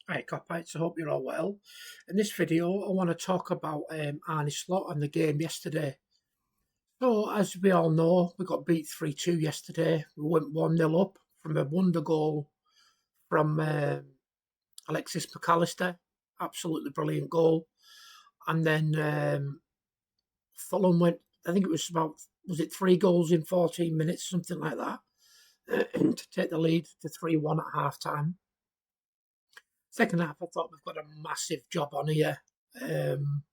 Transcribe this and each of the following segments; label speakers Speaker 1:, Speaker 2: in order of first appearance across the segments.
Speaker 1: Hi, Copites. I hope you're all well. In this video, I want to talk about Arne Slot and the game yesterday. So, as we all know, we got beat 3-2 yesterday. We went 1-0 up from a wonder goal from Alexis McAllister. Absolutely brilliant goal. And then Fulham went, I think it was was it 3 goals in 14 minutes, something like that, to take the lead to 3-1 at half time. Second half, I thought we've got a massive job on here. And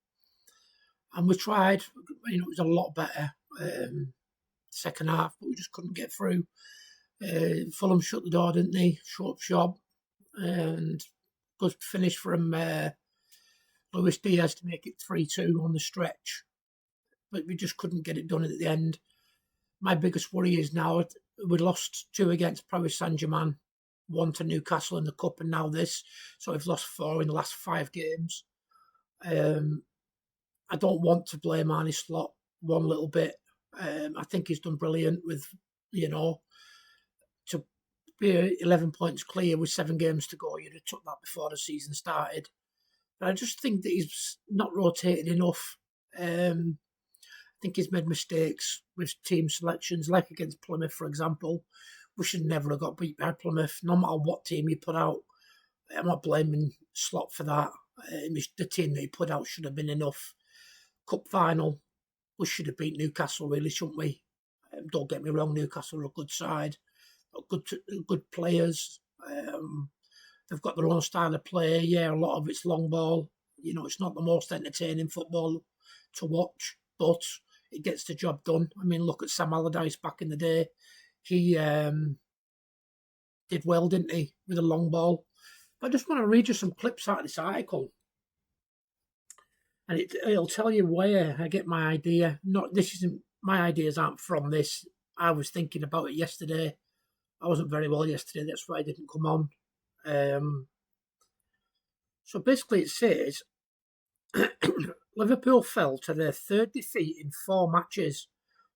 Speaker 1: we tried, it was a lot better second half, but we just couldn't get through. Fulham shut the door, didn't they? Shut up shop. And good finish from Luis Diaz to make it 3-2 on the stretch. But we just couldn't get it done at the end. My biggest worry is now we lost 2 against Paris Saint-Germain, 1 to Newcastle in the Cup, and now this. So we've lost 4 in the last 5 games. I don't want to blame Arne Slot one little bit. I think he's done brilliant with, to be 11 points clear with 7 games to go. You'd have took that before the season started. But I just think that he's not rotated enough. I think he's made mistakes with team selections, like against Plymouth, for example. We should never have got beat by Plymouth, no matter what team you put out. I'm not blaming Slot for that. The team that he put out should have been enough. Cup final, we should have beat Newcastle, really, shouldn't we? Don't get me wrong, Newcastle are a good side, good players. They've got their own style of play. Yeah, a lot of it's long ball. It's not the most entertaining football to watch, but it gets the job done. I mean, look at Sam Allardyce back in the day. He did well, didn't he, with a long ball? But I just want to read you some clips out of this article. And it'll tell you where I get my idea. My ideas aren't from this. I was thinking about it yesterday. I wasn't very well yesterday. That's why I didn't come on. So basically, it says Liverpool fell to their 3rd defeat in 4 matches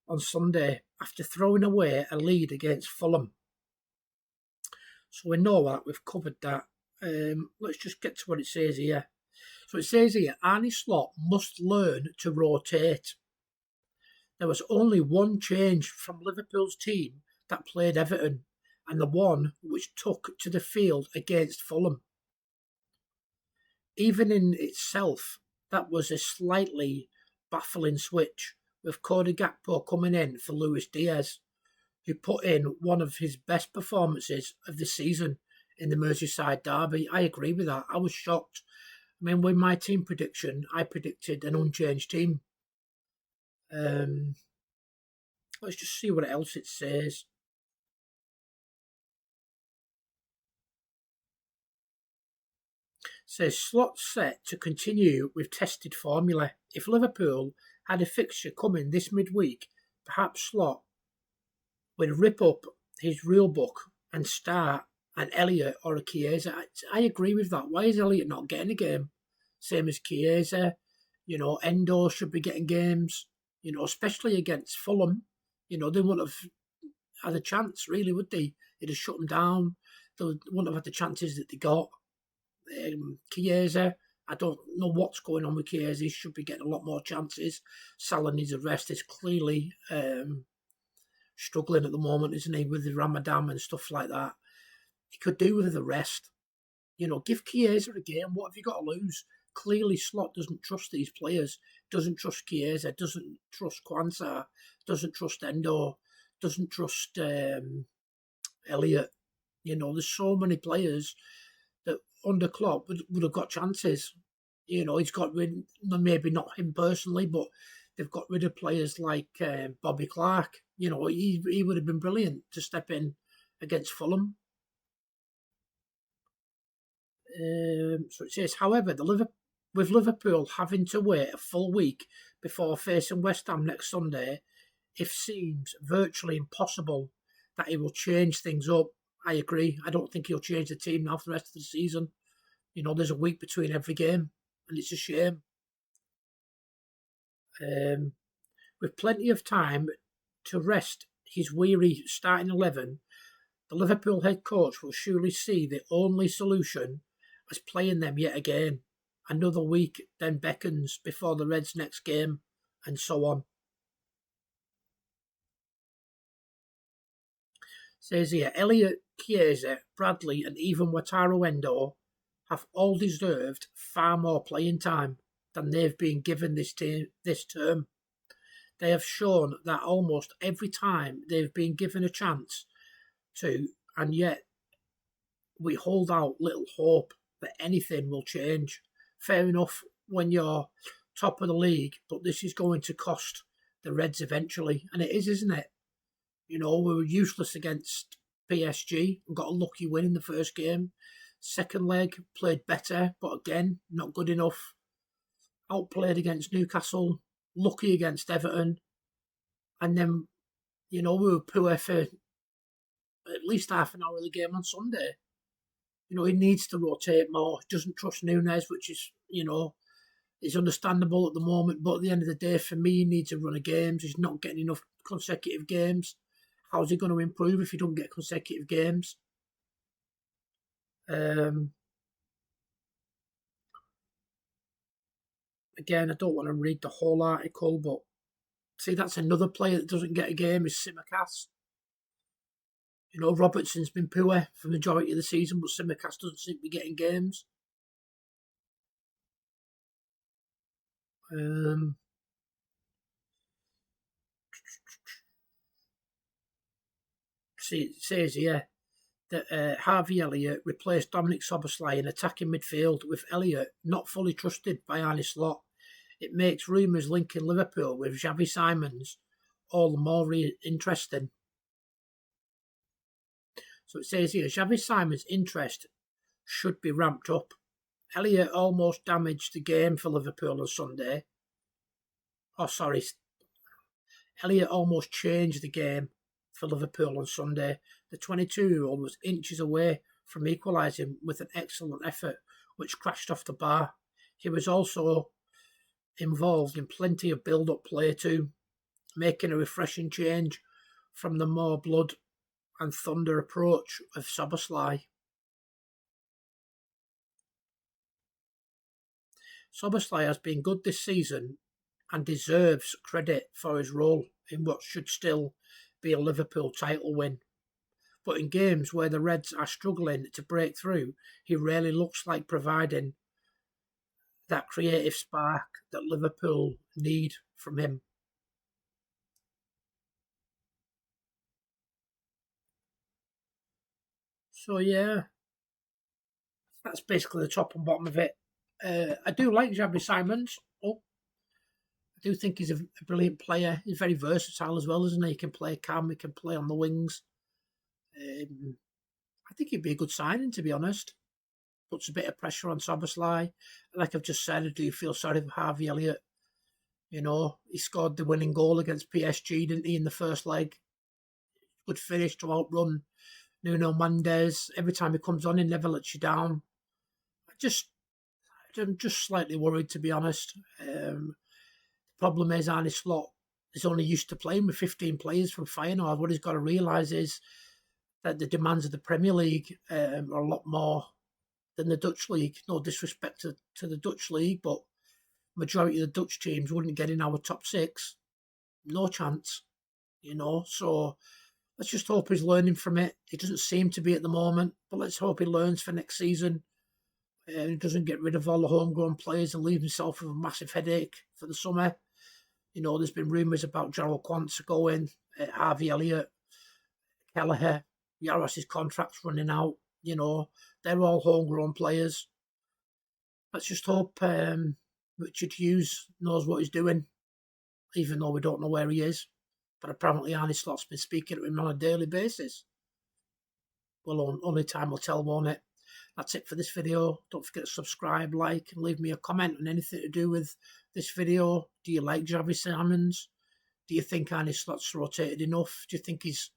Speaker 1: on Sunday after throwing away a lead against Fulham. So we know that. We've covered that. Let's just get to what it says here. So it says here, Arne Slot must learn to rotate. There was only one change from Liverpool's team that played Everton, and the one which took to the field against Fulham. Even in itself, that was a slightly baffling switch, with Cody Gakpo coming in for Luis Diaz, who put in one of his best performances of the season in the Merseyside derby. I agree with that. I was shocked. I mean, with my team prediction, I predicted an unchanged team. Let's just see what else it says. It says Slot set to continue with tested formula. If Liverpool had a fixture coming this midweek, perhaps Slot would rip up his rule book and start an Elliott or a Chiesa. I agree with that. Why is Elliott not getting a game? Same as Chiesa. Endo should be getting games, especially against Fulham. They wouldn't have had a chance, really, would they? It'd have shut them down. They wouldn't have had the chances that they got. Chiesa, I don't know what's going on with Chiesa. He should be getting a lot more chances. Salah needs a rest. He's clearly struggling at the moment, isn't he, with the Ramadan and stuff like that. He could do with the rest. Give Chiesa a game. What have you got to lose? Clearly, Slot doesn't trust these players. Doesn't trust Chiesa. Doesn't trust Kwanzaa. Doesn't trust Endo. Doesn't trust Elliott. There's so many players that under Klopp would have got chances. He's got rid, maybe not him personally, but they've got rid of players like Bobby Clark. He would have been brilliant to step in against Fulham. So it says, however, with Liverpool having to wait a full week before facing West Ham next Sunday, it seems virtually impossible that he will change things up. I agree. I don't think he'll change the team now for the rest of the season. There's a week between every game, and it's a shame. With plenty of time to rest his weary starting 11, the Liverpool head coach will surely see the only solution as playing them yet again. Another week then beckons before the Reds' next game, and so on. Says here, Elliott, Chiesa, Bradley, and even Wataru Endo have all deserved far more playing time than they've been given this term. They have shown that almost every time they've been given a chance to, and yet we hold out little hope that anything will change. Fair enough when you're top of the league, but this is going to cost the Reds eventually, and it is, isn't it? We were useless against PSG and got a lucky win in the first game. Second leg, played better, but again, not good enough. Outplayed against Newcastle, lucky against Everton. And then, we were poor for at least half an hour of the game on Sunday. He needs to rotate more. Doesn't trust Núñez, which is, is understandable at the moment. But at the end of the day, for me, he needs a run of games. He's not getting enough consecutive games. How's he going to improve if he don't get consecutive games? Again, I don't want to read the whole article, but see, that's another player that doesn't get a game is Tsimikas. Robertson's been poor for the majority of the season, but Tsimikas doesn't seem to be getting games. See, it says here that Harvey Elliott replaced Dominic Szoboszlai in attacking midfield, with Elliott not fully trusted by Arne Slot. It makes rumours linking Liverpool with Xavi Simons all the more interesting. So it says here, Xavi Simons' interest should be ramped up. Elliott almost damaged the game for Liverpool on Sunday. Elliott almost changed the game for Liverpool on Sunday. The 22-year-old was inches away from equalising with an excellent effort, which crashed off the bar. He was also involved in plenty of build-up play too, making a refreshing change from the more blood and thunder approach of Szoboszlai. Szoboszlai has been good this season and deserves credit for his role in what should still be a Liverpool title win. But in games where the Reds are struggling to break through, he rarely looks like providing that creative spark that Liverpool need from him. So yeah, that's basically the top and bottom of it. I do like Xavi Simons. I do think he's a brilliant player. He's very versatile as well, isn't he? He can play cam, he can play on the wings. I think he'd be a good signing, to be honest. Puts a bit of pressure on Szoboszlai. Like I've just said, I do feel sorry for Harvey Elliott. He scored the winning goal against PSG, didn't he, in the first leg? Good finish to outrun Nuno Mendes. Every time he comes on, he never lets you down. I'm just slightly worried, to be honest. The problem is Arne Slot is only used to playing with 15 players from Feyenoord. What he's got to realise is that the demands of the Premier League are a lot more than the Dutch League. No disrespect to the Dutch League, but majority of the Dutch teams wouldn't get in our top six. No chance, So let's just hope he's learning from it. He doesn't seem to be at the moment, but let's hope he learns for next season. He doesn't get rid of all the homegrown players and leave himself with a massive headache for the summer. There's been rumours about Jarrell Quansah going, Harvey Elliott, Kelleher, Yaros's contract's running out. They're all homegrown players. Let's just hope Richard Hughes knows what he's doing, even though we don't know where he is. But apparently Arne Slot's been speaking to him on a daily basis. Well, only time will tell, won't it? That's it for this video. Don't forget to subscribe, like, and leave me a comment on anything to do with this video. Do you like Xavi Simons? Do you think Arne Slot's rotated enough? Do you think he's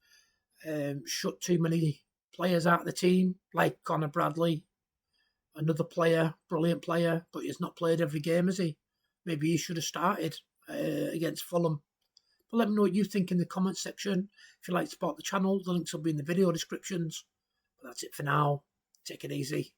Speaker 1: shut too many players out of the team, like Connor Bradley? Another player, brilliant player, but he's not played every game, has he? Maybe he should have started against Fulham. But let me know what you think in the comment section. If you'd like to support the channel, the links will be in the video descriptions. But that's it for now. Take it easy.